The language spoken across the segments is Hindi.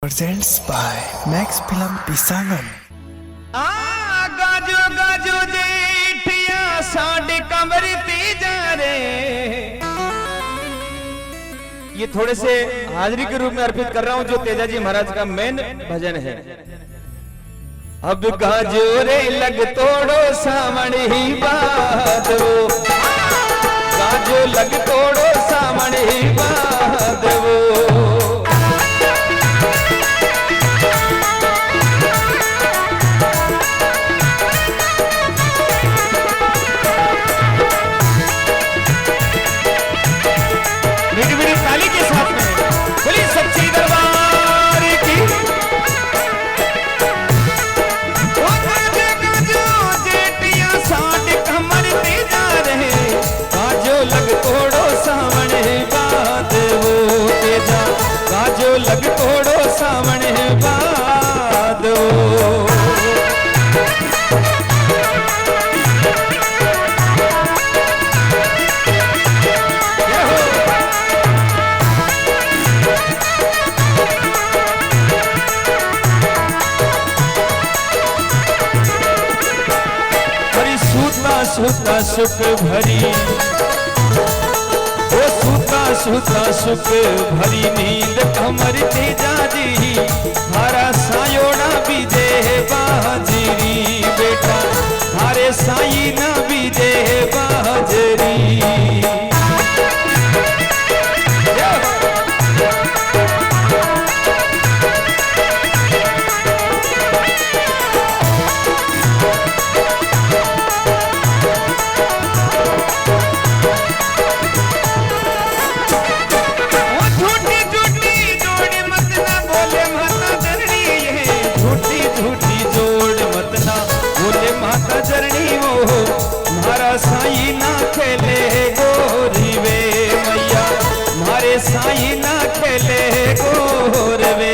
presents by Max Film Pisangan. गाजो गाजो जेठिया साढ़े कमर ते जा रे। ये थोड़े से हाजिरी के रूप में अर्पित कर रहा हूं जो तेजाजी महाराज का मेन भजन है। अब गाजो रे लग तोड़ो सावण ही बादो, गाजो लग तोड़ो सावण ही बादो। लग तोड़ो सावण बादो, हरी सूता सूता सुख भरी, सूता सुख भरी नींद कमर तेजा जी, थारा सायोड़ा बीजे बाजरी बेटा, थारे साई ना बीजे बाजरी। साई ना खेले गोरी वे मैया, मारे साई ना खेले गोरवे।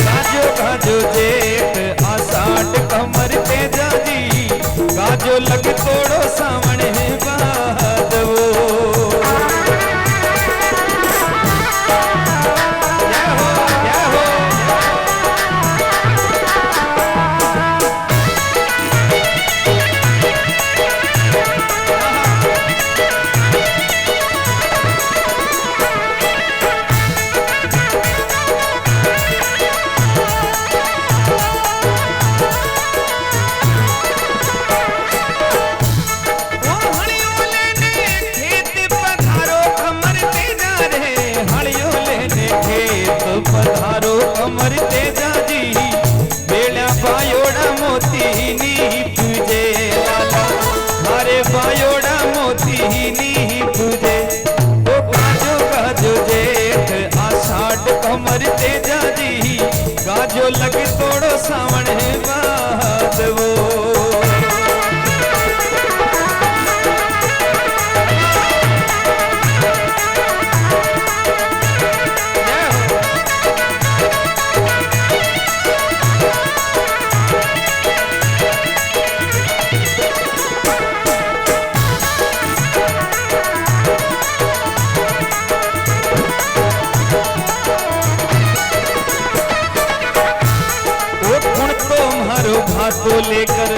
गाजो गाजो जेठ आषाढ़ कमर तेजा जी, गाजो लग तोड़ो सावण बादो। पधारो कमर तेजा जी, बेड़ा बायोड़ा मोती नी पूजे लाला, थारे बायोड़ा मोती नी पूजे। ओ गाजो गाजो जेठ आषाढ़ कमर तेजा जी, गाजो लग तोड़ो सावण बादो। भातो लेकर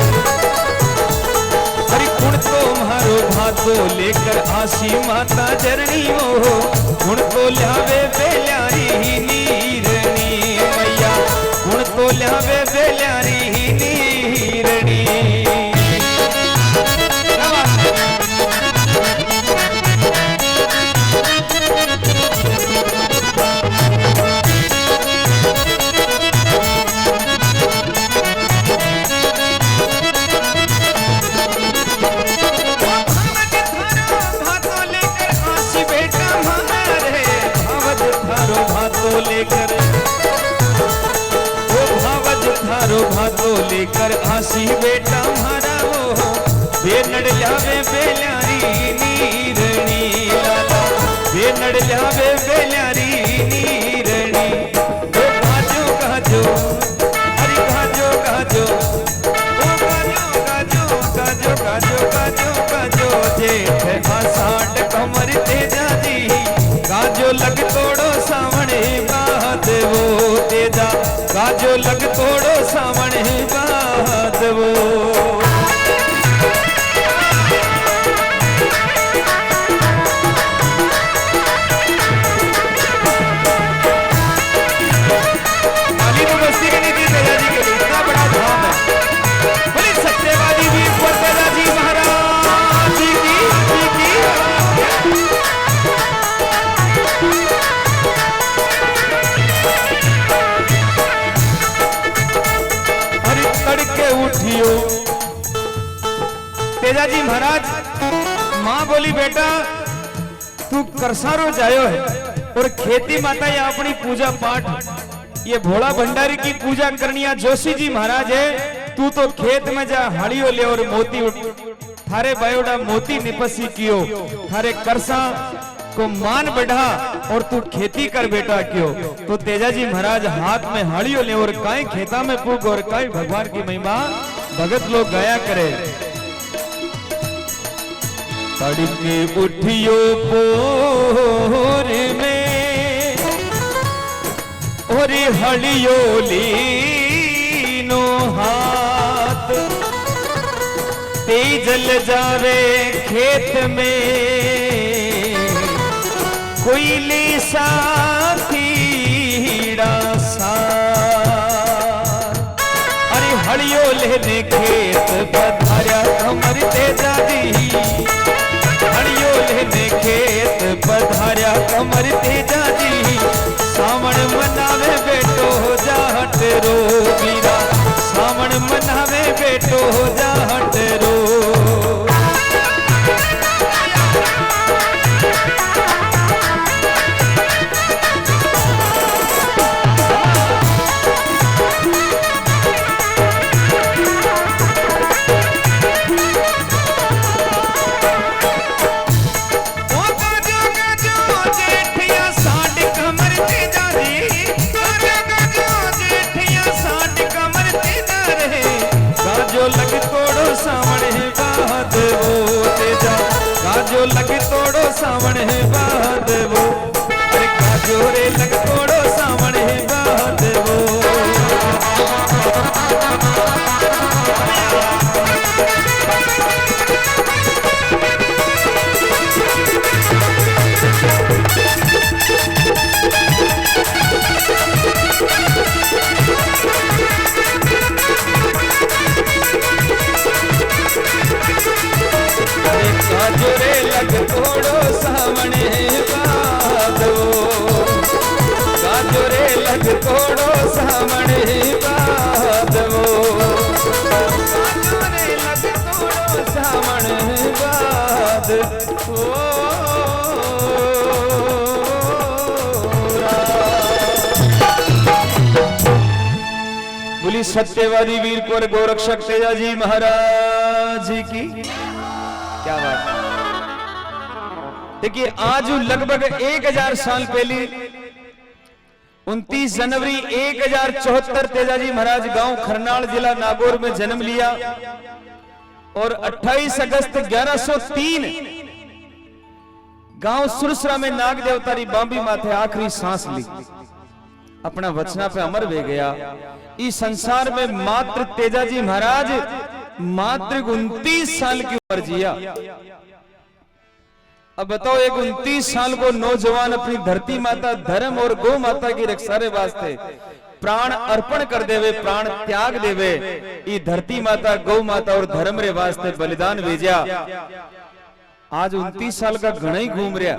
हरि कुण तो मारो भातो लेकर आसी माता जरणी हो, कुण तो ल्यावे बेल्यारी नीरणी मैया, कुण तो ल्यावे बेल्यारी नीरणी। भातो लेकर आसी बेटा मारा वो, बेनड़ लावे बेल्यारी नीरणी लाला, बेनड़ लावे बेल्यारी नीरणी। ओ गाजो गाजो हरि गाजो गाजो, ओ गाजो गाजो गाजो गाजो गाजो गाजो जेठ आषाढ़ कमर तेजा जी, गाजो लग तोड़ो सावण बादो तेजा। तेजा जी महाराज मां बोली बेटा तू करसारो जायो है और खेती माता या अपनी पूजा पाठ ये भोला भंडारी की पूजा करनी है। जोशी जी महाराज है तू तो खेत में जा हड़ियो ले और मोती थारे बायोडा मोती निपसी कियो थारे करसा को मान बढ़ा और तू खेती कर बेटा क्यों। तो तेजा जी महाराज हाथ में हड़ियो ले और काई खेता में पूग और काई भगवान की महिमा भगत लोग गाया करे। तड़के उठियो पोर में और हड़ियो लीनो हाथ तेजल जावे खेत में कोयले साथीड़ा सा अरे हड़ियो लेने खेत पधारा कमर तेजा जी हड़ियो लेने खेत पधारा कमर तेजा जी सावण मनावे बेटो जाहट रो वीरा सावण मनावे बेटो जाहट रो। जो लग तोड़ो सावण है बाद वो अरे काजो रे लग तोड़ो सावण है बाद वो। काजोरे लग तोड़ो सावण है बाद वो काजोरे लग तोड़ो सावण है बाद वो काजोरे लग तोड़ो सावण है बाद वो। बोली सत्यवादी वीर कुंवर गोरक्षक तेजा जी महाराज की क्या बात है। देखिए आज लगभग 1000 साल पहले 29 जनवरी 1074 तेजाजी महाराज गांव खरनाल जिला नागौर में जन्म लिया और 28 अगस्त 1103 गांव सुरसरा में नाग देवता री बांबी माथे आखिरी सांस ली अपना वचना पे अमर वे गया। इस संसार में मात्र तेजाजी महाराज मात्र 29 साल की उम्र जिया। अब बताओ एक 29 साल को नौजवान अपनी धरती माता धर्म और गौ माता की रक्षा रे वास्ते प्राण अर्पण कर देवे प्राण त्याग देवे ये धरती माता गौ माता और धर्म रे वास्ते बलिदान भेजा। आज 29 साल का घना ही घूम रहा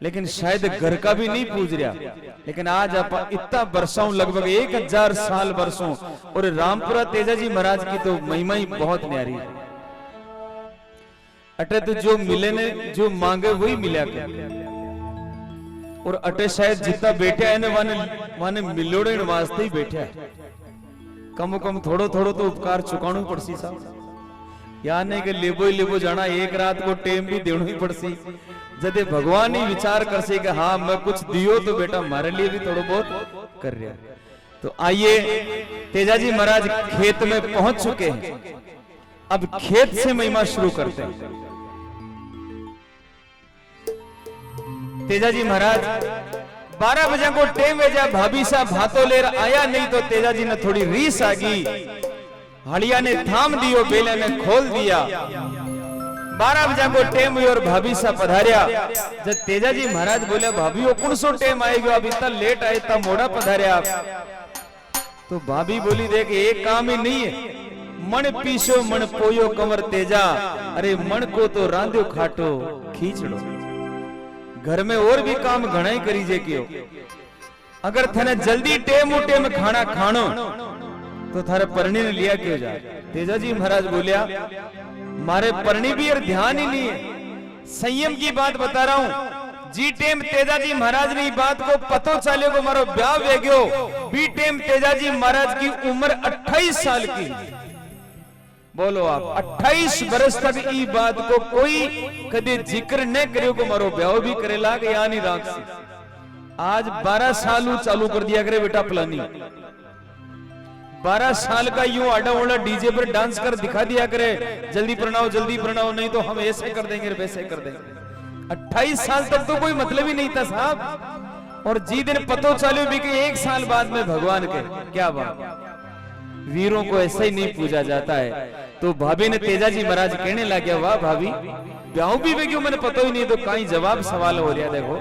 लेकिन शायद घर का भी नहीं पूज रहा। लेकिन आज आप इतना बरसों लगभग 1000 साल बरसों और रामपुरा तेजाजी महाराज की तो महिमा ही बहुत न्यारी है। अटे तो जो मिले ने जो मांगे वही मिला कर और अटे शायद जितना बैठा है ना वाने मिलोड़े वास्ते ही बैठा है। कम कम थोड़ो थोड़ो तो उपकार चुकाणु पड़सी साहब या नहीं कि लेबो जाना एक रात को टेम भी देना ही पड़सी जदे भगवान ही विचार कर से कि हाँ मैं कुछ दियो तो बेटा हमारे लिए भी थोड़ा बहुत कर रहा। तो आइए तेजाजी महाराज खेत में पहुंच चुके हैं। अब खेत से महिमा शुरू करते हैं। तेजाजी महाराज 12 बजे को टेम भेजा भाभी साहब भातो लेर आया नहीं तो तेजाजी ने थोड़ी रीस आ गई। हड़िया ने थाम दियो बेले ने खोल दिया। 12 बजे को टेम हुई और भाभी सा पधारिया। जब तेजाजी महाराज बोले भाभी वो कौन सो टेम आएगा अब इतना लेट आए इतना मोड़ा पधारिया। तो भाभी बोली देख एक काम ही नहीं है मन पीसो मन पोयो कंवर तेजा अरे मन को तो रांध्यो खाटो खींचड़ो। घर में और भी काम घना ही करी जे क्यों अगर थने जल्दी टेम उटे में खाना खानो तो थारे परणी ने लिया क्यों जा। तेजाजी महाराज बोलिया मारे परणी भी और ध्यान ही नहीं है। संयम की बात बता रहा हूं। जी टेम तेजाजी महाराज ने बात को पतो चाले को मारो ब्याह वे गयो। बी टेम तेजाजी महाराज की उम्र 28 साल की। बोलो आप 28 बरस तक ई बात को कोई कदे जिक्र न करे को मारो ब्याह भी करेला कि या नहीं राख से। आज 12 साल चालू कर दिया करे बेटा प्लानिंग। 12 साल का यूं आड़ा ओड़ा डीजे पर डांस कर दिखा दिया करे, जल्दी प्रणाव नहीं तो हम ऐसे कर देंगे वैसे कर देंगे। 28 साल तक तो कोई मतलब ही नहीं था साहब। और जी दिन पतो चालू भी कि 1 साल बाद में भगवान के क्या बात। वीरों को ऐसे ही नहीं पूजा जाता है। तो भाभी ने तेजाजी महाराज कहने लगे वाह भाभी ब्याह भी वे क्यों मैंने पता ही नहीं। तो कहीं जवाब सवाल हो रहा देखो।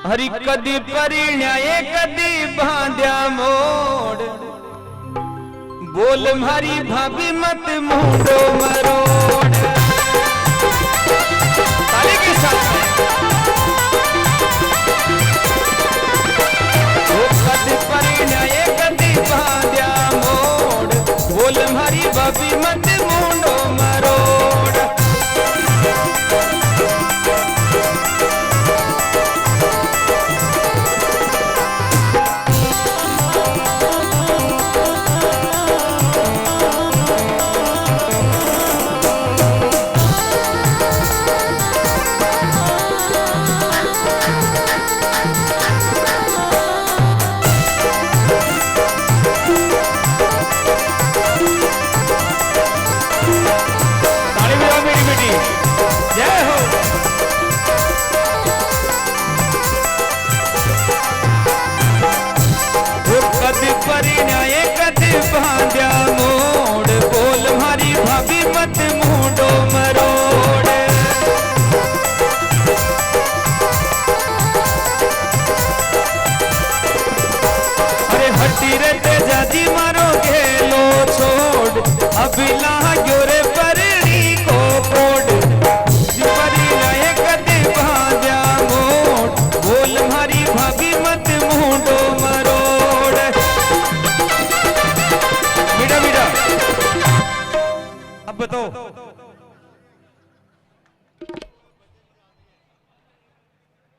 हरि कदी परिण्याए कदी बांध्या मोड़। बोल मारी भाभी मत मुंडो मरोड़। ताली के साथ कदी परिण्याए कदी बांध्या मोड़। बोल मारी भाभी मत मुंडो मरोड़।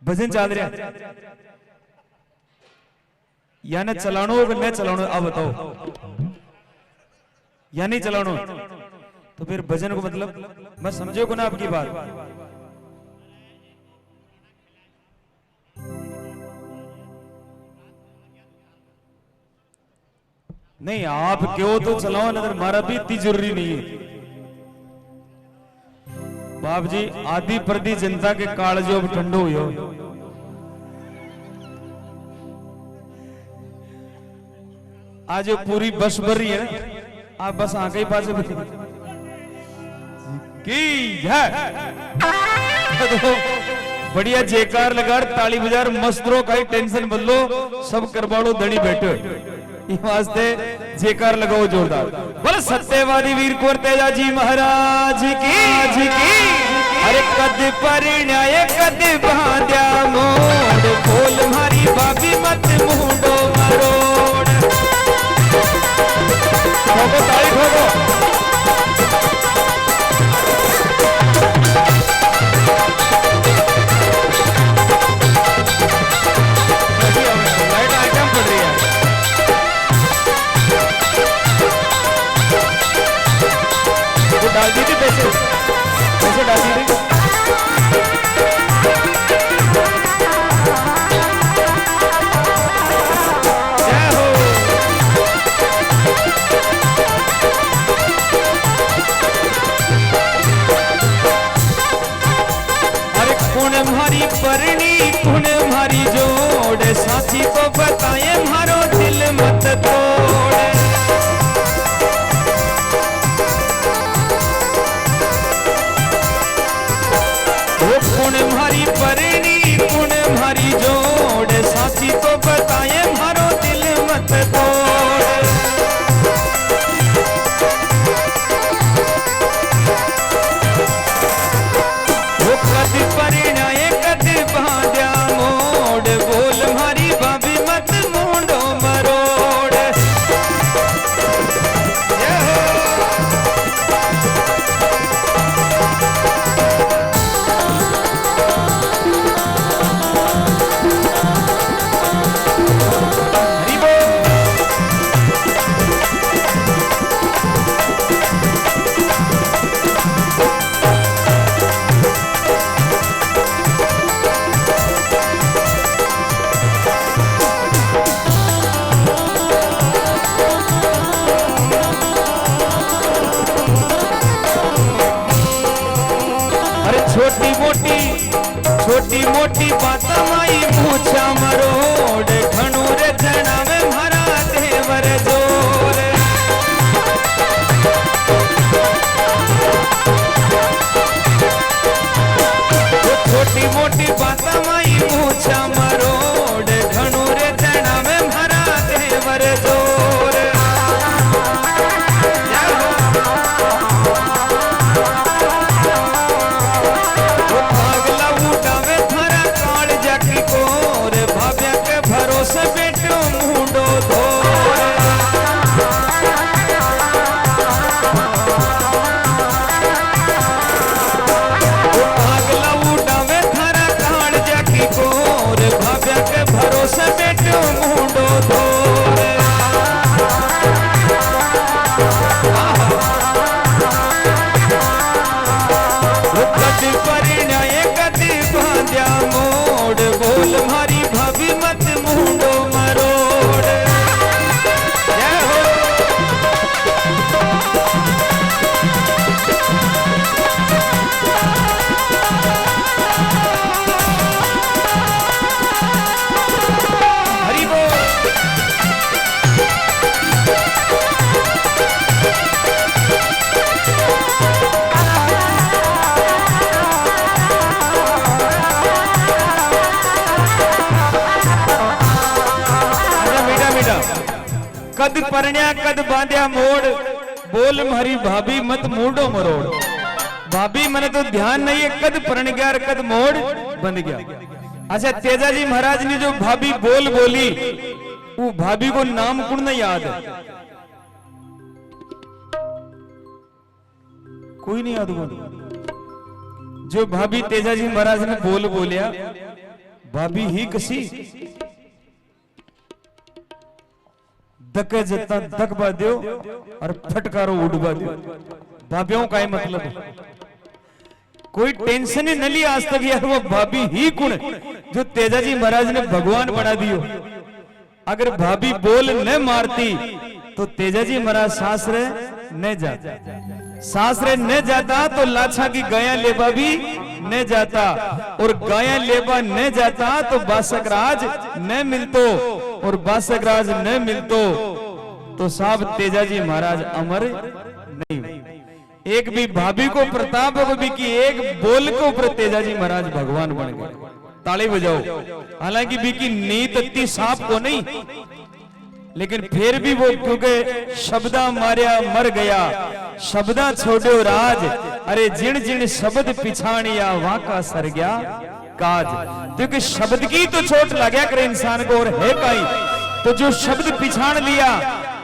भजन चल रहा या न चलानो न चलानो। अब बताओ या नहीं चलानो तो फिर भजन को मतलब मैं समझो को ना आपकी बात। नहीं आप क्यों तो चलाओ नजर मारा भी इतनी जरूरी नहीं है। बाप जी आदि प्रति जनता के काल जो ठंडो हो आज पूरी बस भर रही है ना। आप बस आगे ही पास की है तो बढ़िया जयकार लगा ताली बजार मस्तरो का टेंशन बदलो सब करवाड़ो धनी बैठे वास्ते जयकार लगाओ जोरदार। बोल सत्यवादी वीर कुंवर तेजाजी महाराज की। अरे कद परिण्याए कद बांध्या मोड़। बोल मारी भाभी मत मुंडो मरोड़। ठोको ताली ठोको। लाइट आइटम पड़ रही है। डाल दी थी पैसे डाल दी थी। छोटी मोटी बात माई पूछा मरोड़ घणो रे जना में मारा देवर जोर छोटी मोटी बात माई पूछा मरोड़ घणो रे जना में मारा देवर जोर भागला उठावे थारा काल जाकी कोर भाव्या के भरोसे बेटो मुंडो धोर भागला उठावे थारा काल जाकी कोर भाव्या के भरोसे बेटो मुंडो धोर कदी परिणय कदी बांध्या मोड़ बोल मारी भाभी मत मुंडो मरोड़ जय हो हरि बोल कद परण्या कद बांध्या मोड़ बोल मारी भाभी मत मूडो मरोड़ भाभी मने तो ध्यान नहीं है कद परण गया और कद मोड़ बंद गया। अच्छा तेजाजी महाराज ने जो भाभी बोल बोली वो भाभी को नाम कुण नहीं याद है कोई नहीं याद होगा जो भाभी तेजाजी महाराज ने बोल बोलिया भाभी ही कसी दके जता दक बा दो और फटकारो उड़वा दो भाभीओं का ही मतलब है कोई टेंशन ही न ली आज तक यार वो भाभी ही कुण जो तेजाजी महाराज ने भगवान बना दियो अगर भाभी बोल न मारती तो तेजाजी महाराज सासरे न जाता सासरे न जाता तो लाछा की गाया लेबा भी न जाता और गाया लेबा न जाता तो बासक राज न मिलतो और बासक राज न मिलतो तो साहब तेजाजी महाराज अमर नहीं एक भी भाभी को प्रताप हो भी कि एक बोल के ऊपर तेजाजी महाराज भगवान बन गए ताली बजाओ हालांकि भी की नीत इतनी साफ को नहीं लेकिन फिर भी वो क्योंकि शब्दा मारिया मर गया शब्दा छोड़ो राज अरे जिन जिन शब्द पिछाणिया वहां का सर गया काज क्योंकि शब्द की तो चोट लगा करे इंसान को और है कहीं तो जो शब्द पिछाड़ लिया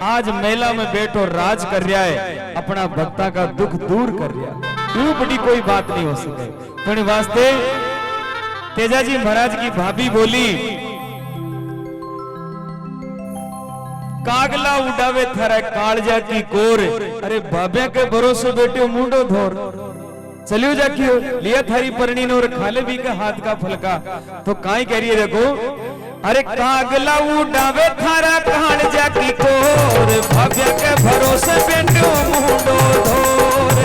आज मेला में बैठो राज कर रहा है अपना भक्ता का दुख दूर कर रहा तू बड़ी कोई बात नहीं हो सके तो वास्ते तेजाजी महाराज की भाभी बोली कागला उड़ावे थारा कालजा की कोर अरे बाबे के भरोसे बैठे मुंडो धोर चलियो जाकियो लिया थारी परणी ने और खाले भी का हाथ का फलका तो काई कह रही है देखो अरे कागला उड़ावे थारा कालजा की कोर बाबे के भरोसे बैठे मुंडो धोर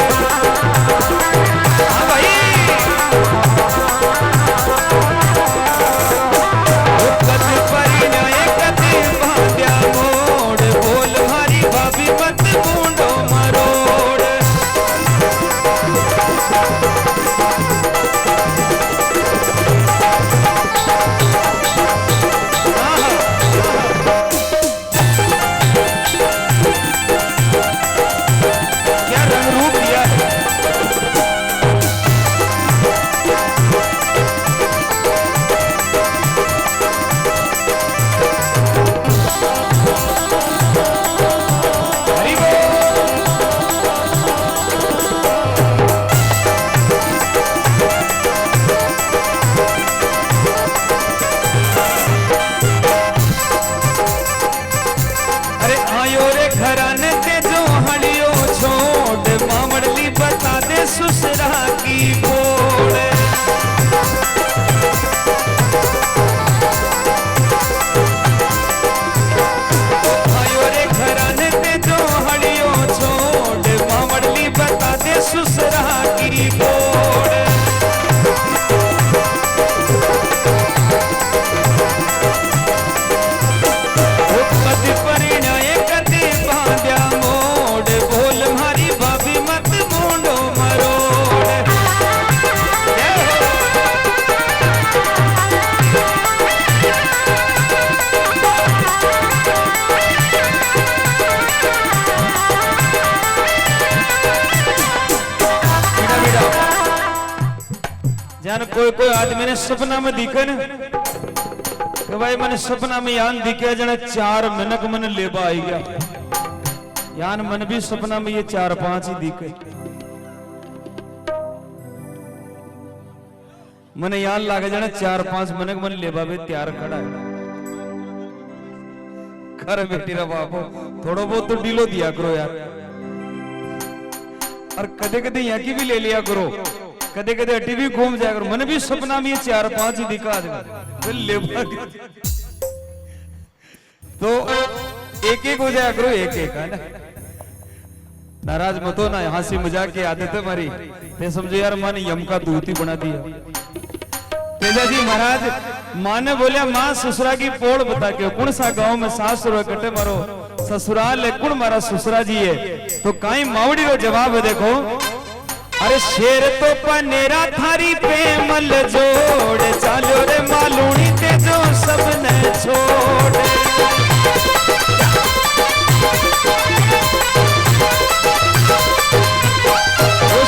हां भाई कद परिणय कद बांध्या मोड़ बोल मारी भाभी मत मुंडो मरोड़ क्या रंग जान कोई कोई आदमी ने सपना में दिखे न कि भाई मैंने सपना में यान दिखे जने 4 मिनट मन लेबा आई गया, यान मन भी सपना में ये 4-5 ही दिखे। मन यान लागे जने 4-5 मिनट मन लेबा भी तैयार खड़ा है। कर बेटी रा बापो थोड़ा बहुत तो डीलो दिया करो यार, और कदे कदे यहाँ की भी ले लिया करो, कदे कदे हटी भी घूम जाया करो। मैंने भी सपना में ये 4-5 ही दिखा दे लेबा तो एक एक हो जाया करो, एक एक है ना। नाराज मत हो ना, हंसी मजाक की आदत है हमारी, ते समझो यार माँ ने यम का दूत ही बना दिया। तेजा जी महाराज माँ ने बोलिया माँ ससुरा की पोड़ बता के कौन सा गांव में सास कटे मारो ससुराल है कौन मारा ससुरा जी है। तो काई मावड़ी रो जवाब है देखो, अरे शेर तो पनेरा थारी पे मल जोड़ चालो रे मालूनी ते जो सबने छोड़।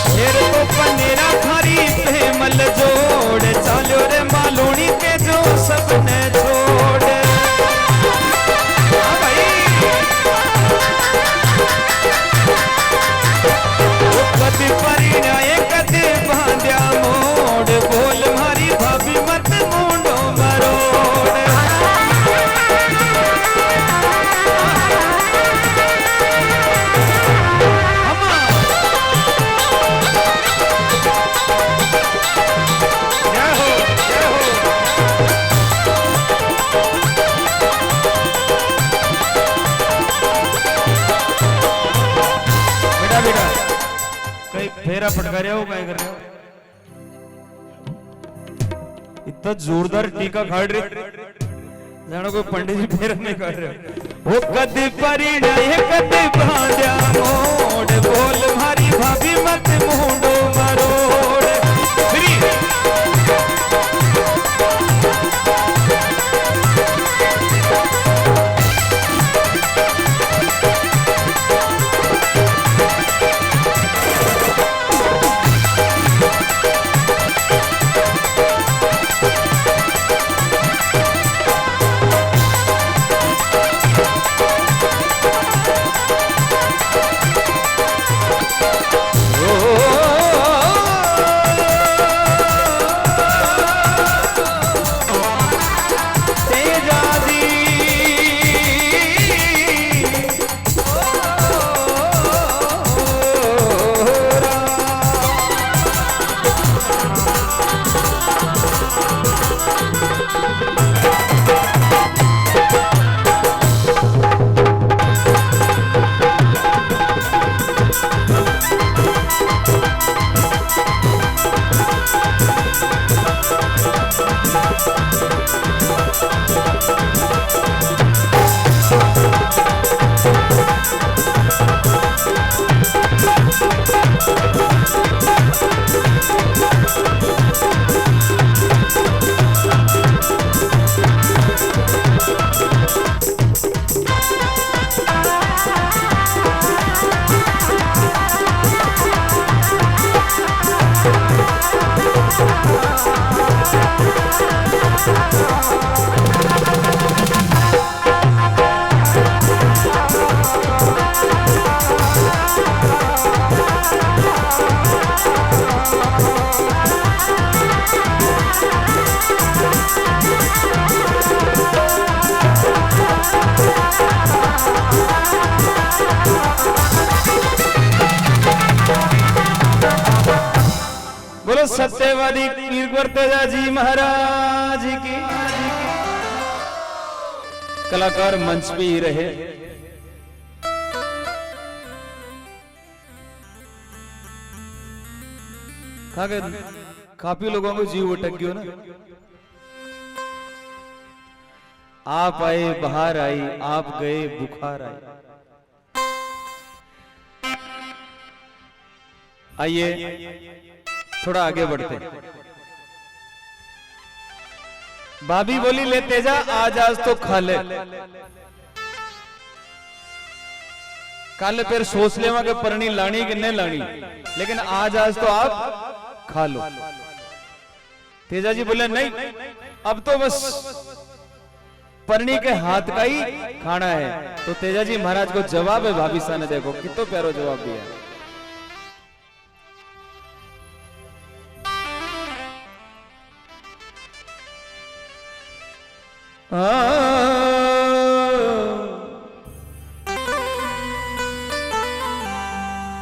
शेर तो पनेरा थारी पे मल जोड़ चालो रे मालूनी के जो सबने छोड़। हाँ भाई कदी परिणाए कदी बांध्या मोड़ बोल मारी भाभी मत मुंडो मरोड़। फेरा पटका रहे हो क्या कर रहे हो? इतना जोरदार टीका खाड़ रहे जानो कोई पंडित जी फेरा नहीं कर रहे हो। वो कदी परिणाए कदी बांध्या मोड़ बोल मारी भाभी मत मुंडो मरोड़। सत्यवादी कीर्तवर तेजा जी महाराज की। कलाकार मंच पे ही रहे। काफी लोगों को जीव उठक गयो ना। आप आए बाहर आई, आप गए बुखार आई। आइए थोड़ा आगे बढ़ते। भाभी बोली ले तेजा आज तो खा ले, कल फिर सोच लेवा कि परनी लानी कि नहीं लानी, लेकिन आज तो आप खा लो। तेजा जी बोले नहीं, अब तो बस परनी के हाथ का ही खाना है। तो तेजा जी महाराज को जवाब है भाभी सा ने, देखो कितना प्यारो जवाब दिया।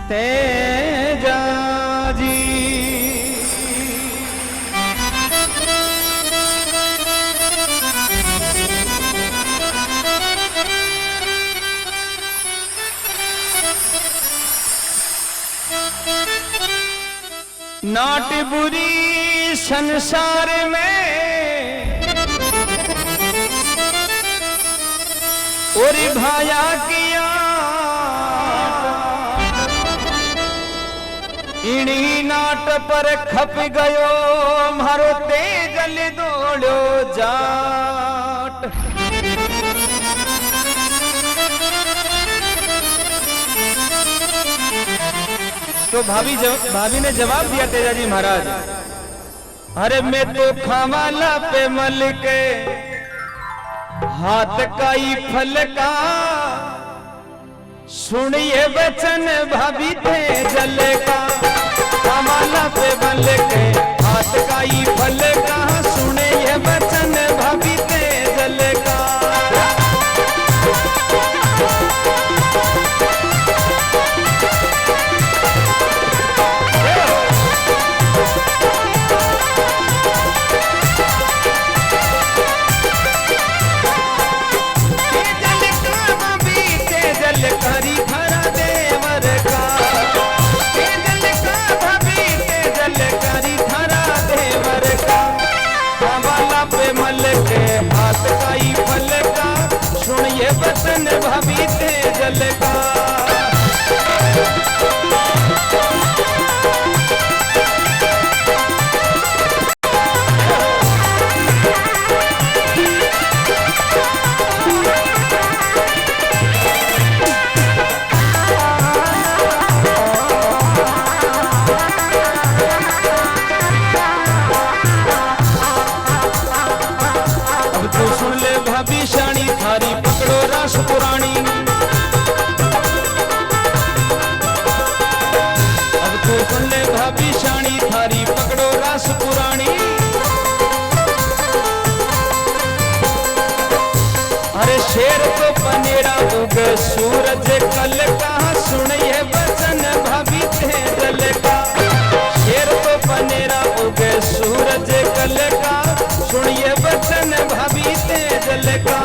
तेजा जी नाट बुरी संसार में और भाया किया इनी नाट पर खप गयो मारो तेजल दौड़ो जाट। तो भाभी ने जवाब दिया तेजा जी महाराज, अरे मैं तो खावाला पे मल के हाथ का ही फल का सुनिए वचन भाभी तेजल का। खावाला पे मल के हाथ का ही फल का सुनिए वचन भाभी तेजल का। वचन भाभी तेजल का। अब तो सुन ले भाभी शानी थारी पकड़ो रास पुरानी। अब तो सुन ले भाभी शानी थारी पकड़ो रास पुरानी। अरे शेर तो पनेरा उगे सूरज कल का सुनिए वचन भाभी तेजल का। शेर तो पनेरा उगे सूरज कल का सुनिए वचन भाभी तेजल का।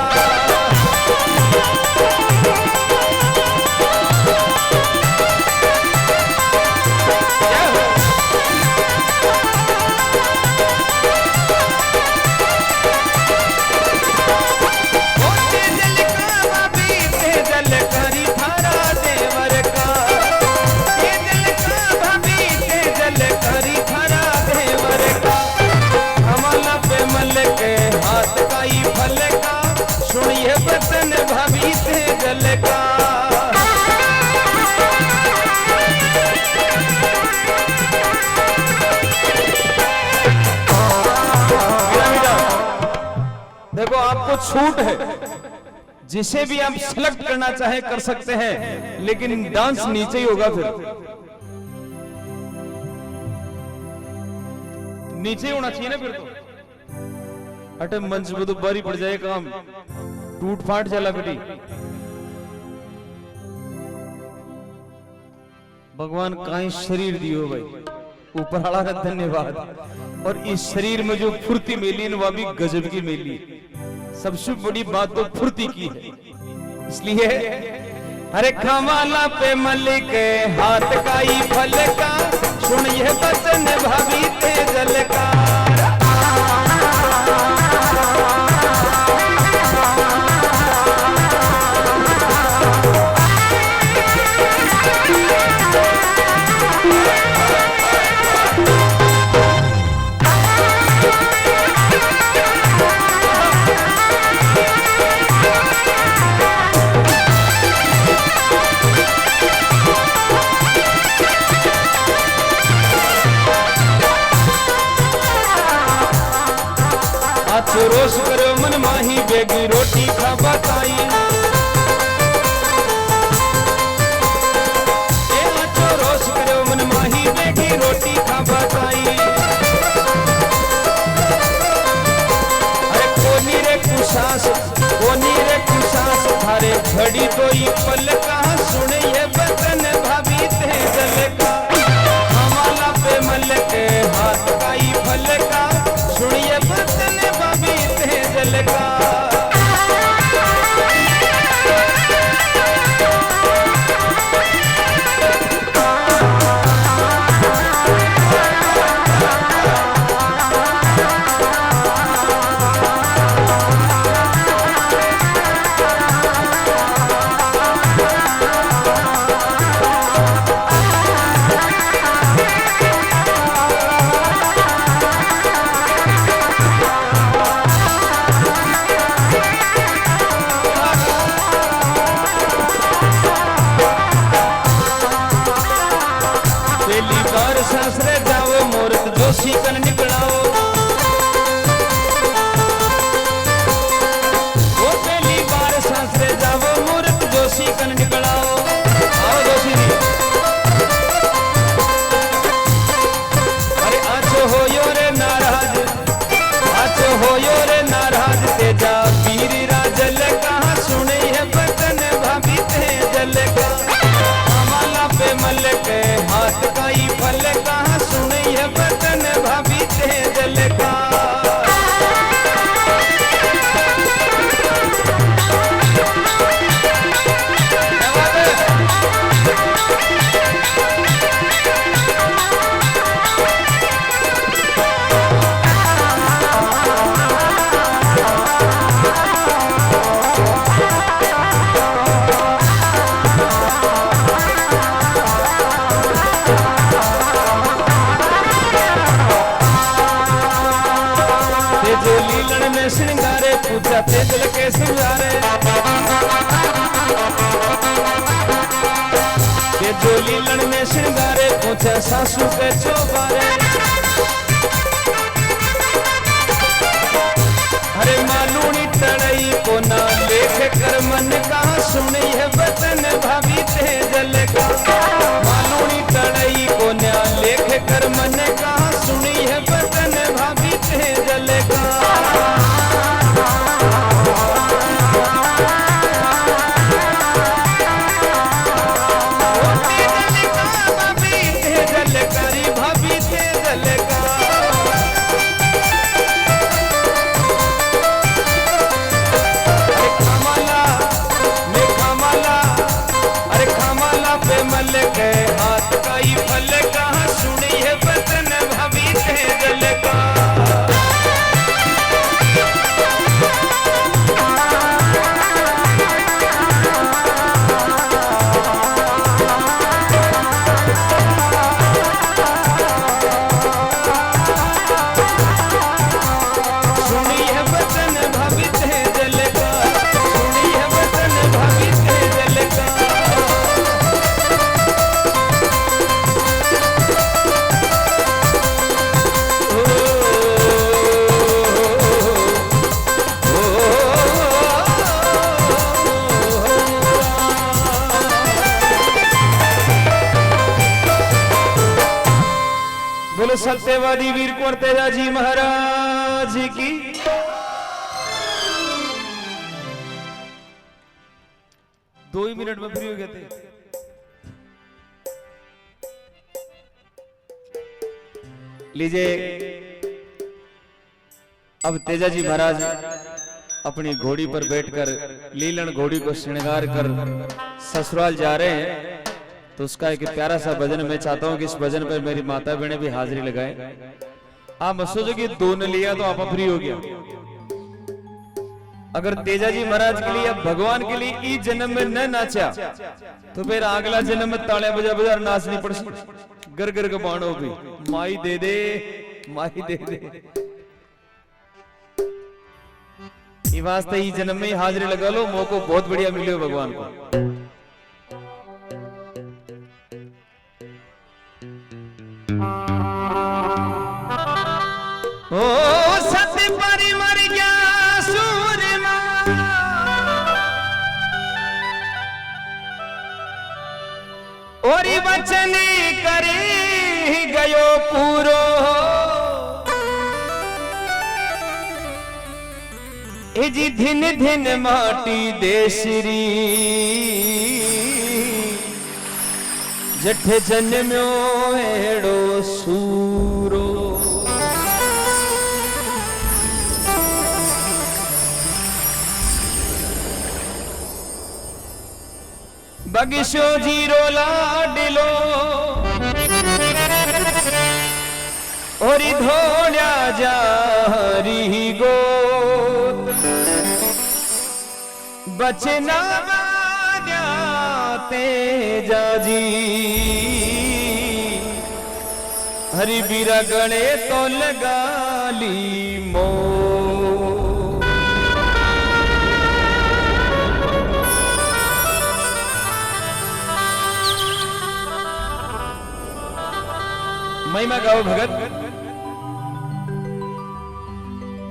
सुनिए वचन भाभी तेजल का। देखो आपको छूट है, जिसे भी आप सेलेक्ट करना चाहे कर सकते हैं, लेकिन डांस नीचे ही होगा। फिर नीचे ही होना चाहिए ना। फिर तो अटे मंच में तो बारी पड़ जाए काम, टूट फाट चला बेटी। भगवान का ही शरीर दियो भाई, ऊपर वाला का धन्यवाद। और इस शरीर में जो फुर्ती मिली वह भी गजब की मिली। सबसे बड़ी बात तो फुर्ती की है, इसलिए अरे खावाला पे मलिक हाथ का ही फल का सुनिए वचन भाभी तेजल का। जाते दिल के सिंगारे के जो लीलन में श्रृंगारे पूछे सासू के चौबारे अरे मालूनी तड़ई को ना लेख कर मन का सुनी है वतन भाभी ते जल का मालूनी तड़ई को ना लेख कर मन का सुनी है वतन भाभी ते जल का सत्यवादी वीर कुंवर तेजा जी महाराज की। दो ही मिनट में फ्री हो गए थे। लीजिए अब तेजा जी महाराज अपनी घोड़ी पर बैठकर लीलन घोड़ी को श्रृंगार कर ससुराल जा रहे हैं, तो उसका एक प्यारा सा भजन मैं चाहता हूं कि इस भजन पर मेरी माता बहनें भी हाजिरी लगाए। आप मत सोचो कि दो ने लिया तो आप फ्री हो गया। अगर तेजा जी महाराज के लिए, भगवान के लिए इस जन्म में न नाचा तो फिर अगला जन्म में तालियां बजा बजा नाचनी पड़ गर गर के बाणो भी माई दे दे माई दे दे। ये वास्ते इस जन्म में ही हाजिरी लगा लो, मौको बहुत बढ़िया मिले हो भगवान को। ओ सती परी मर गया सूरमा, और वचन करी गयो पूरो, जी धिन धिन माटी देसरी, जठे जन्म्यो एड़ो सूरो। बगिशो जीरो लाडिलो और धोल्या जारी गोद, बचना वाद्या तेजा जी, हरि बीरा गणे तो लगा ली मो। महिमा गाओ भगत।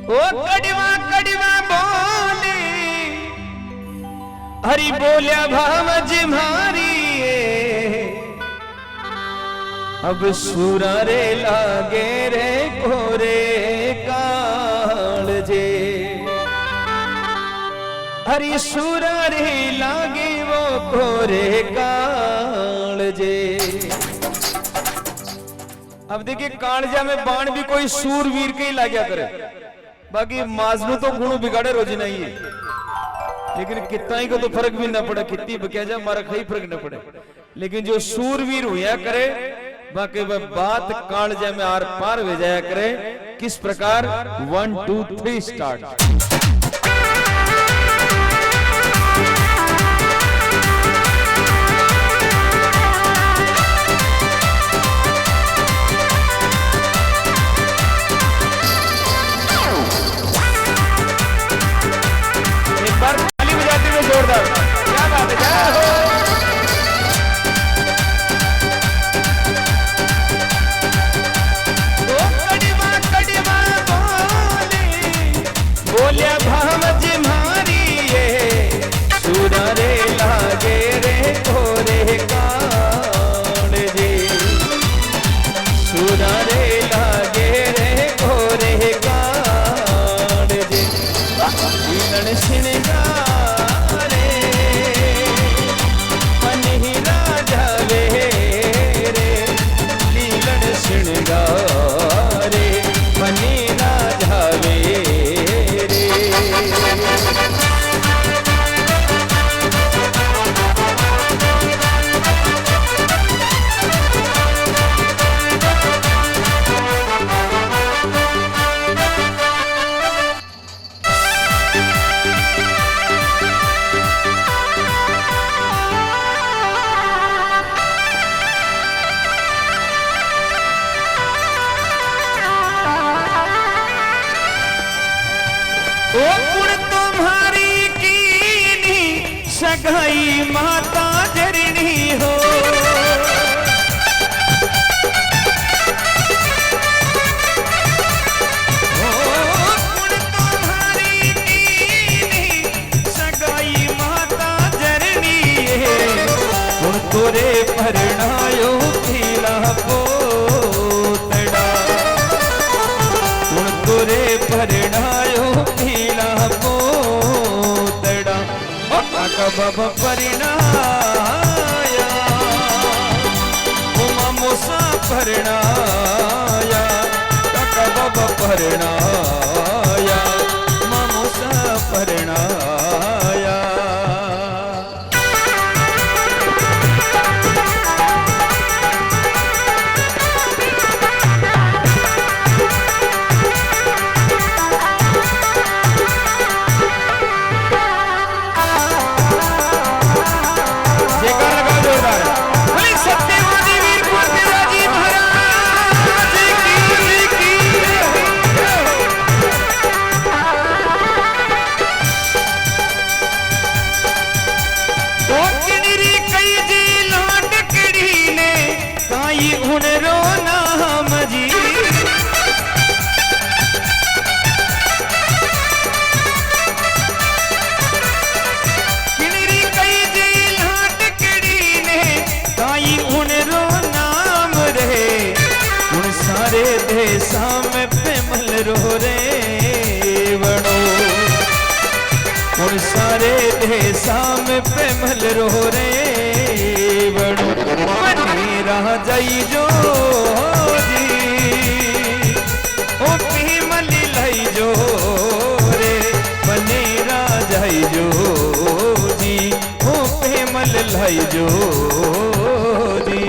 ओ कड़वा कड़वा बोले हरि बोलिया भावज मारी, अब सूरा रे लागे रे कोरे कालजे, हरि सूरा रे लागे वो कोरे कालजे। अब देखिए कालजा में बाण भी कोई सूरवीर के ही लाग्या करे, बाकी माजनू तो गुणों बिगाड़े रोज नहीं है, लेकिन कितना ही को तो फर्क भी ना पड़े, कितनी बकिया जा मारा कहीं फर्क ना पड़े, लेकिन जो सूरवीर हुआ करे बाकी वह बात कालजा में आर पार हो जाया करे। किस प्रकार 1 2 3 स्टार्ट। सगाई माता जरनी हो। तोरे परणायो पीला पोतड़ा, तोरे परणायो पीला पोतड़ा, कब परिणाया उमा मोसा परणाया, कब परणाया मामोसा परणाया। सामे पेमल रो रे वड़ो, उन सारे देशा में पेमल रो रे वड़ो, मनीरा जाई जो जी ओ पेमल लाई जो रे, मनीरा जाई जो जी ओ पेमल लाई जो जी।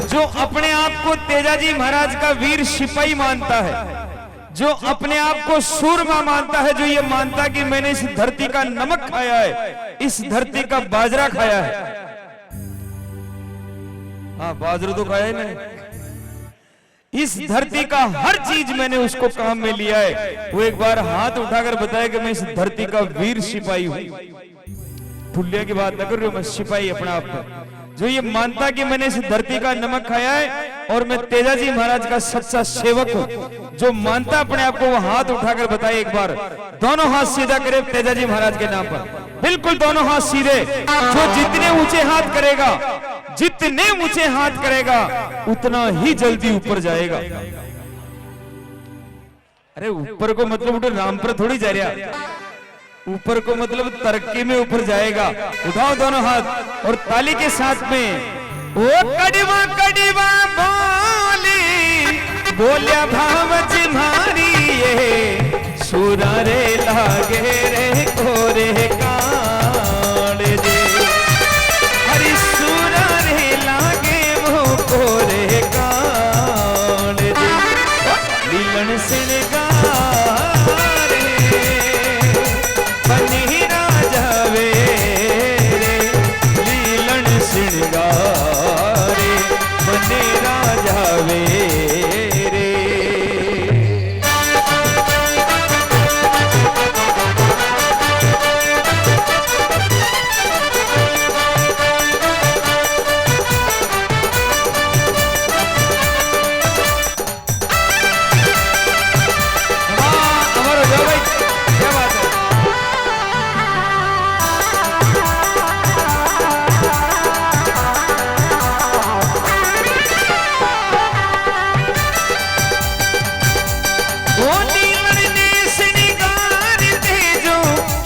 जो अपने आप को तेजाजी महाराज का वीर सिपाही मानता है, जो अपने आप को सूरमा मानता है, जो ये मानता कि मैंने इस धरती का नमक खाया है, इस धरती का बाजरा खाया है। हाँ, बाजरा तो खाया ही नहीं, इस धरती का हर चीज मैंने उसको काम में लिया है। वो एक बार हाथ उठाकर बताया कि मैं इस धरती का वीर सिपाही हूं। फुलिया की बात न कर रही हूं, मैं सिपाही अपना आप में। जो ये मानता कि मैंने इस धरती का नमक खाया है और मैं तेजाजी महाराज का सच्चा सेवक हूं, जो मानता अपने आप को वो हाथ उठाकर बताए एक बार। दोनों हाथ सीधा करे तेजाजी महाराज के नाम पर, बिल्कुल दोनों हाथ सीधे। जो जितने ऊंचे हाथ करेगा, जितने ऊंचे हाथ करेगा, उतना ही जल्दी ऊपर जाएगा। अरे ऊपर को मतलब उठे राम पर थोड़ी जा रहा, ऊपर को मतलब तरक्की में ऊपर जाएगा। उठाओ दोनों हाथ और ताली के साथ में ओ कड़वा कड़वा बोली बोलिया भावज मारी ये सुरा रे लागे रे कोरे काल दे, हरी सुरा रे लागे वो कोरे काल दे, लीलन सिणगा ओ नीलर ने श्रृंगार तेजो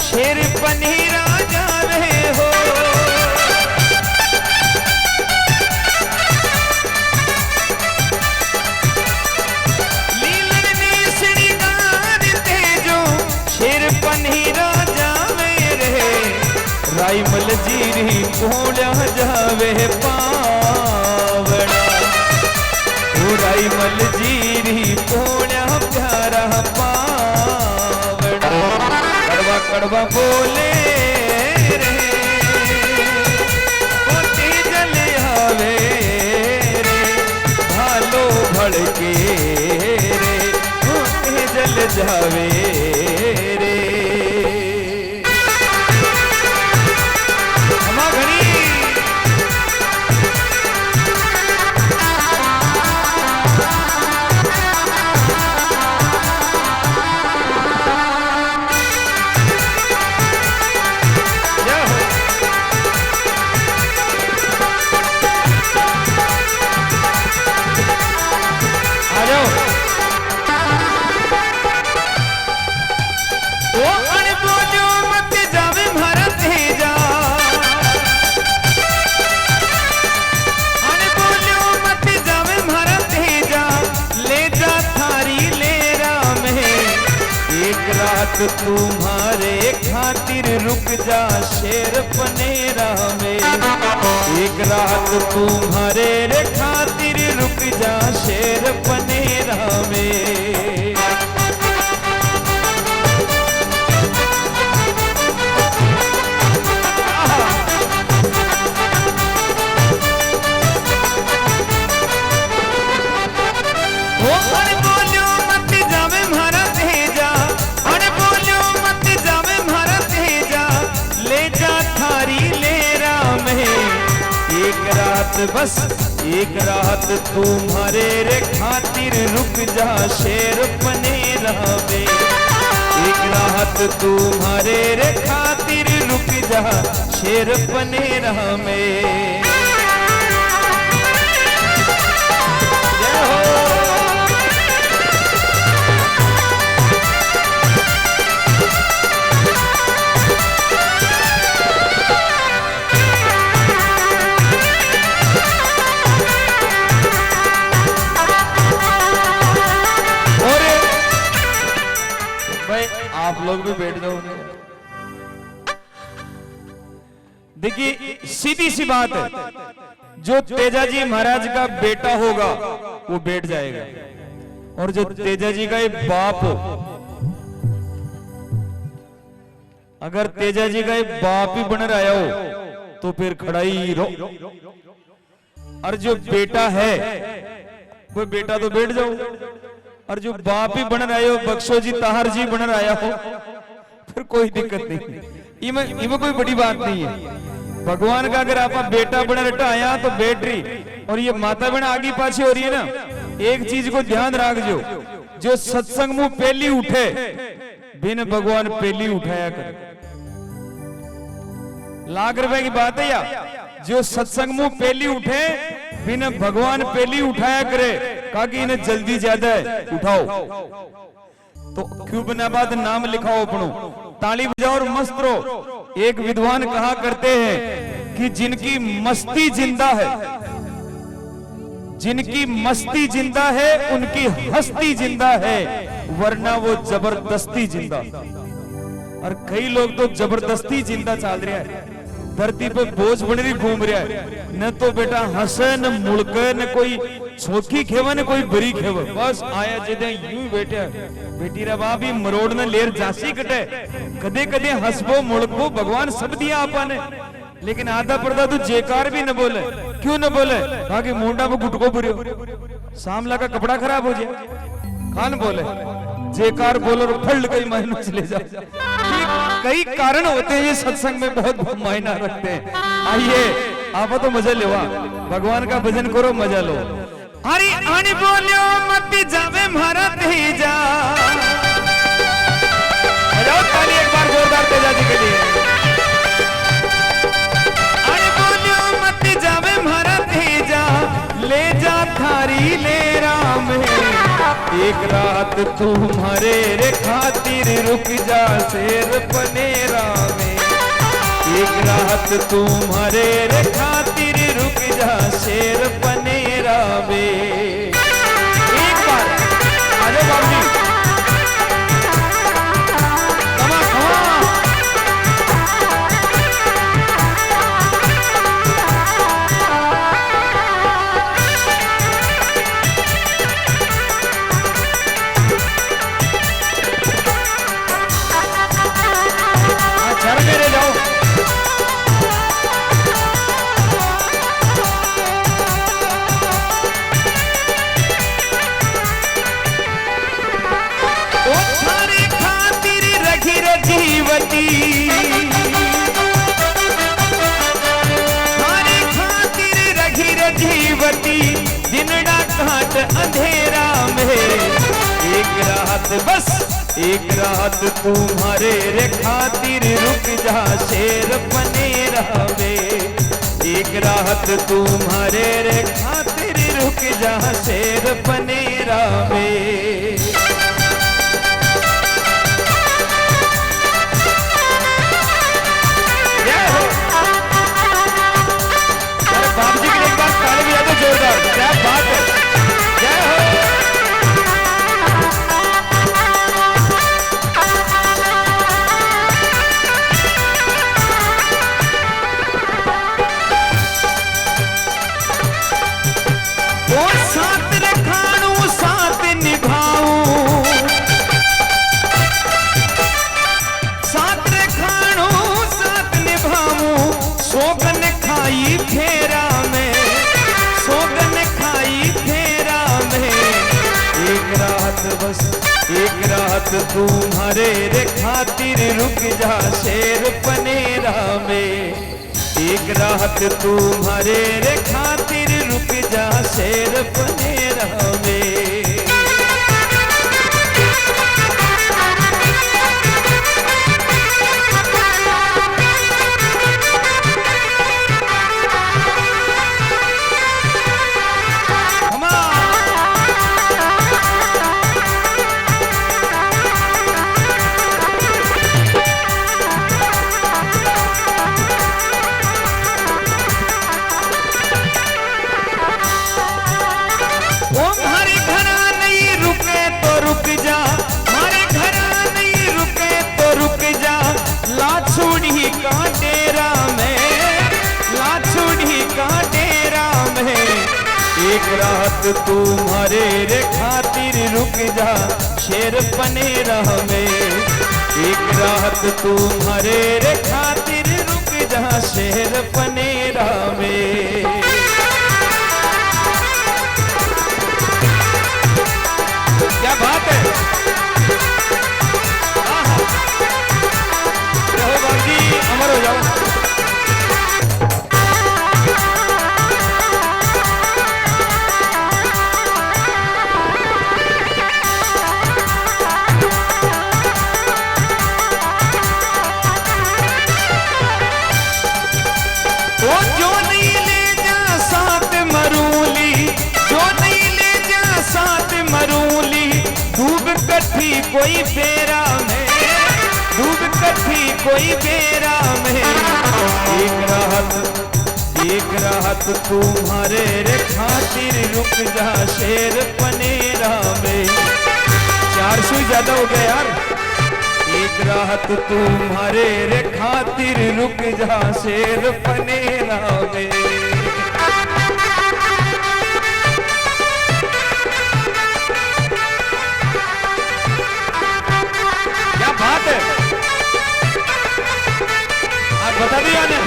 शेर पनी राजा रहे हो। नीलर ने श्रृंगार तेजो शेर पनी राजा मेरे राइमल जीरी कोड़ा जावे पावड़ा। राइमल जीरी कोड़ा प्यारा पावड़ा। कड़वा कड़वा बोले रे तेजल आवे रे भालो भड़के रे तेजल जावे रे। तुम्हारे खातिर रुक जा शेर पनेरा में। एक रात तुम्हारे खातिर रुक जा शेर पनेरा में। बस एक रात तुम्हारे रे खातिर रुक जा शेर पनेरा में। एक रात तुम्हारे रे खातिर रुक जा शेर पनेरा में। जय हो। आप लोग भी बैठ जाओ। देखिए सीधी सी बात है, जो तेजाजी महाराज का बेटा होगा वो बैठ जाएगा, और जो तेजाजी का एक बाप हो, अगर तेजाजी का एक बाप ही बन रहा हो तो फिर खड़ा ही रहो। और जो बेटा है वो बेटा तो बैठ जाओ, और जो बाप ही बन रहे हो, बख्शो जी ताहर जी बन रहा हो, फिर कोई दिक्कत नहीं। इमे कोई बड़ी बात नहीं है। भगवान का अगर आप बेटा बन रटा आया तो बैटरी, और ये माता बहन आगे पाछे हो रही है ना, एक चीज को ध्यान रख जो सत्संग मुंह पहली उठे बिन भगवान पहली उठाया कर। लाख रुपए की बात है या जो सत्संग मुंह पहली उठे बिन भगवान पहली उठाया करे, कहा कि इन्हें जल्दी ज्यादा है उठाओ, तो क्यों बिना बात नाम लिखाओ अपनो, ताली बजाओ और मस्त रहो। एक विद्वान कहा करते हैं कि जिनकी मस्ती जिंदा है, जिनकी मस्ती जिंदा है उनकी हस्ती जिंदा है, वरना वो जबरदस्ती जिंदा। और कई लोग तो जबरदस्ती जिंदा चल रहा है, धरती पे बोझ बन रही घूम रहा है, न तो बेटा हंसे न मुड़के, न कोई छोकी खेवा न कोई बरी खेवा, बस आया जिदे यूं बैठे बेटी रा बाप ही मरोड़ न लेर जासी कटे, कदे कदे हंसबो मुड़को, भगवान सब दिया आपा ने, लेकिन आधा पर्दा तो जेकार भी न बोले। क्यों न बोले? कहा कि मुंडा में गुटको बुरियो, सामला का कपड़ा खराब हो जाए, खान बोले जेकार बोलो और फल कई महीनों चले जाए। कई कारण होते हैं ये सत्संग में बहुत मायना रखते हैं। आइए आप तो मजा लो, भगवान का भजन करो, मजा लो। अरे आनी बोलियो मत जावे मारा तेजा, बजाओ ताली एक बार जोरदार तेजा जी के लिए। अरे बोलियो मत जावे मारा तेजा, ले जा थारी ले राम है, एक रात तुम्हारे रे खातिर रुक जा शेर पनेरा में, एक रात तुम्हारे रे खातिर रुक जा शेर पनेरा में। एक बार अरे बाबू जी कमा कमा मेरे जाओ ओ थारे खातिर रखी रे जीवती, थारे खातिर रखी रे जीवती, दिनड़ा काट अंधेरा में। एक रात बस एक रात तुम्हारे रे खातिर रुक जा शेर पनेरा में, एक रात तुम्हारे रे खातिर रुक जा शेर पनेरा में। जय हो अरे बाबू जी की एक बार ताली बजा दो जोरदार, क्या बात है, जय हो। साथ रखाणू साथ निभाऊं, साथ रखाणू साथ निभाऊं, सोगन खाई फेरा में, सोगन खाई फेरा में। एक रात बस एक रात तुम्हारे रे खातिर रुक जा शेर पनेरा में, एक रात तुम्हारे रे खातिर रुक जा शेर पनेरा में। एक रात तुम्हारे रे खातिर रुक जा शेर पनेरा में, एक रात तुम्हारे रे खातिर रुक जा शेर पनेरा में। क्या बात है, रहो बाबू जी अमर हो जाओ। कोई फेरा में डूब कठी कोई फेरा में, एक रात तुम्हारे रे खातिर रुक जा शेर पनेरा में। 400 ज्यादा हो गया यार। एक रात तुम्हारे रे खातिर रुक जा शेर पनेरा में। बात है आप बता दिया ने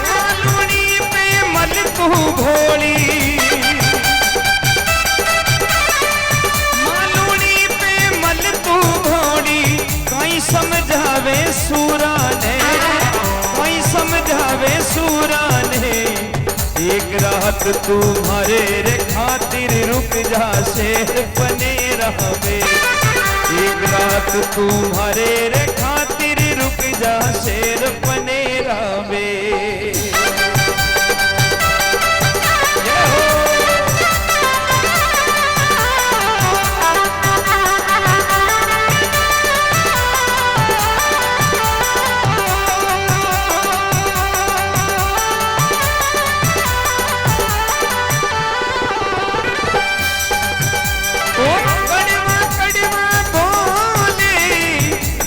मालूनी पे मल तू भोली, समझावे सूरा ने कोई समझावे सूरा ने। एक रात तुम्हारे रे खातिर रुक जा शेर बने रहवे। एक रात तुम्हारे रे खातिर रुक जा शेर बने रहवे।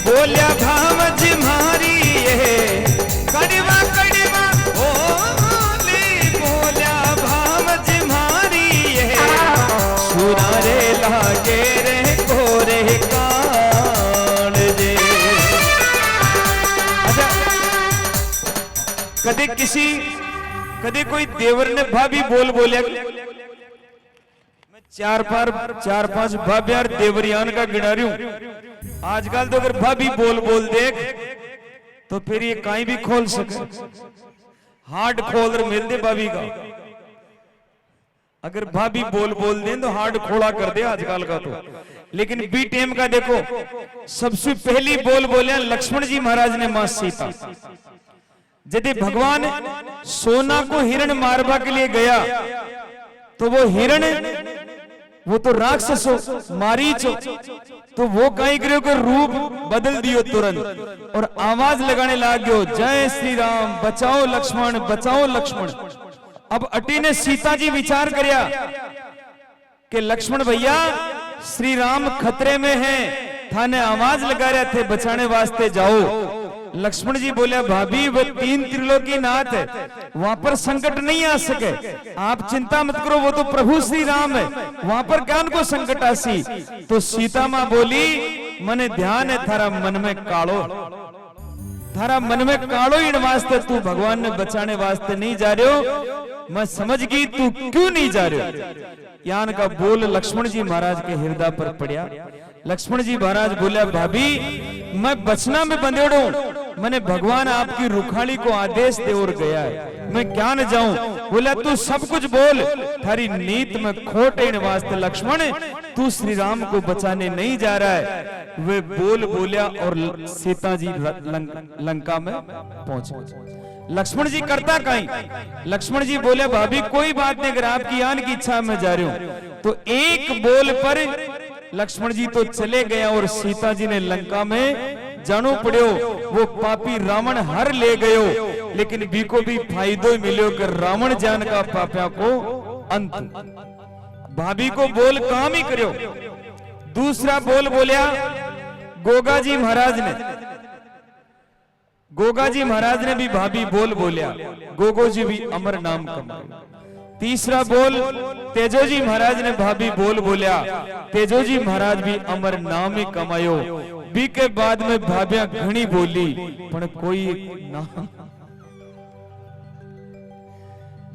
बोलिया भावज मारी कड़वा कड़वा बोली बोलिया भावज मारी सुनारे लागे रे कोरे कान जे। अच्छा, कदे कोई देवर ने भाभी बोल बोलिया चार पांच भाभ्यार देवरियान का गिना रही हूं। आजकल तो अगर भाभी बोल बोल देख तो फिर ये कहीं भी खोल सके, हार्ड खोल मिल दे भाभी का। अगर भाभी बोल बोल दे तो हार्ड खोला कर दे आजकल का तो। लेकिन बी टेम का देखो, सबसे पहली बोल बोले लक्ष्मण जी महाराज ने मां सीता। यदि भगवान सोना को हिरण मारवा के लिए गया तो वो हिरण, वो तो राक्षस हो मारीच हो, तो वो कहीं करो के रूप बदल दियो तुरंत और आवाज लगाने लग गयो, जय श्री राम बचाओ लक्ष्मण बचाओ लक्ष्मण। अब अटी ने सीता जी विचार करया कि लक्ष्मण भैया श्री राम खतरे में हैं, थाने आवाज लगा रहे थे बचाने वास्ते जाओ। लक्ष्मण जी बोले भाभी वो 3 त्रिलोकी नाथ है, वहां पर संकट नहीं आ सके, आप चिंता मत करो, वो तो प्रभु श्री राम है, वहां पर क्या उनको संकट आसी। तो सीता मां बोली मने ध्यान है थारा मन में कालो, थारा मन में कालो इन वास्ते तू भगवान ने बचाने वास्ते नहीं जा रहे हो, मैं समझ गई तू क्यों नहीं जा रहे हो। यान का बोल लक्ष्मण जी महाराज के हृदय पर पड़ा। लक्ष्मण जी महाराज बोले भाभी मैं बचना में बंदेड़ो, मैंने भगवान आपकी रुखाली को आदेश दे और गया है, मैं क्या न जाऊं। बोला तू सब कुछ बोल, थारी नीत में खोट इन वास्ते लक्ष्मण तू श्री राम को बचाने नहीं जा रहा है। वे बोल बोलिया और सीता जी लंका में पहुंचे। लक्ष्मण जी करता कहीं, लक्ष्मण जी बोले भाभी कोई बात नहीं, अगर आपकी आन की इच्छा में जा रही हूं। तो एक बोल पर लक्ष्मण जी तो चले गया और सीता जी ने लंका में जानो पड़ो, वो पापी रावण हर ले गयो, लेकिन बीको भी फायदो मिलो कि रावण जान का पापा को अंत। भाभी को बोल काम ही करो। दूसरा बोल बोलिया गोगा जी महाराज ने, गोगा जी महाराज ने भी भाभी बोल बोलिया, गोगो जी भी अमर नाम कमाया। तीसरा बोल तेजो जी महाराज ने भाभी बोल बोलिया, तेजो जी महाराज भी अमर नाम ही कमायो। बी के बाद में भाभ्या घणी बोली पण कोई नाम,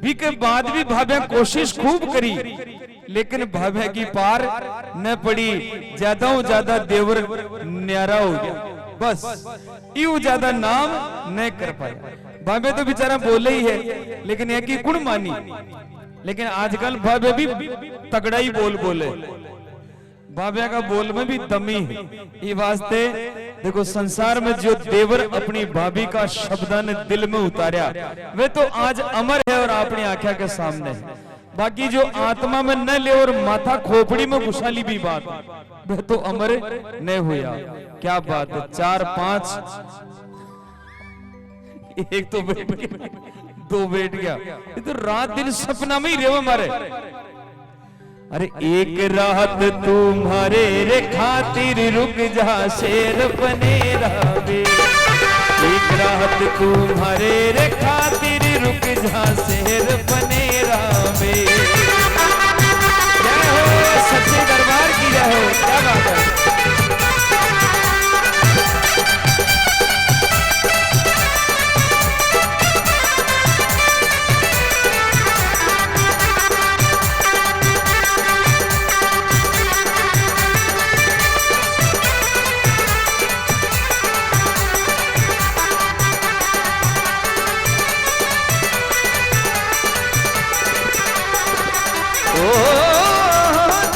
बी के बाद भी भाभ्या कोशिश खूब करी, लेकिन भाभ्या की पार न पड़ी। ज्यादा देवर न्यारा हो गया, बस यू ज्यादा नाम न कर पाया। भाभ्या तो बेचारा बोले ही है, लेकिन यह की गुण मानी। लेकिन आजकल भाभ्या भी तगड़ा ही बोल बोले, भाभ्या का बोल में भी दमी है। ये वास्ते देखो संसार में जो देवर अपनी भाभी का शब्दान दिल में उतारा वे तो आज अमर है और अपनी आंखों के सामने है। बाकी जो आत्मा में न ले और माथा खोपड़ी में घुसाली भी बात वह तो अमर न हुआ। क्या बात है, 4-5 एक तो बैठ गया, 2 बैठ गया, ये तो रात दिन सपना में ही रहे हमारे। अरे एक रात तुम्हारे रे खातिर रुक जा शेर बने रहवे। एक रात तुम्हारे रे खातिर रुक जा शेर बने रहवे। जय हो सच्चे दरबार की जय हो। क्या बात है।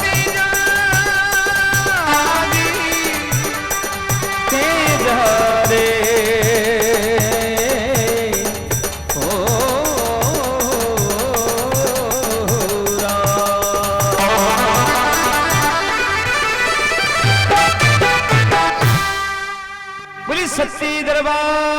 तेजा जी, तेजा रे सच्ची दरबार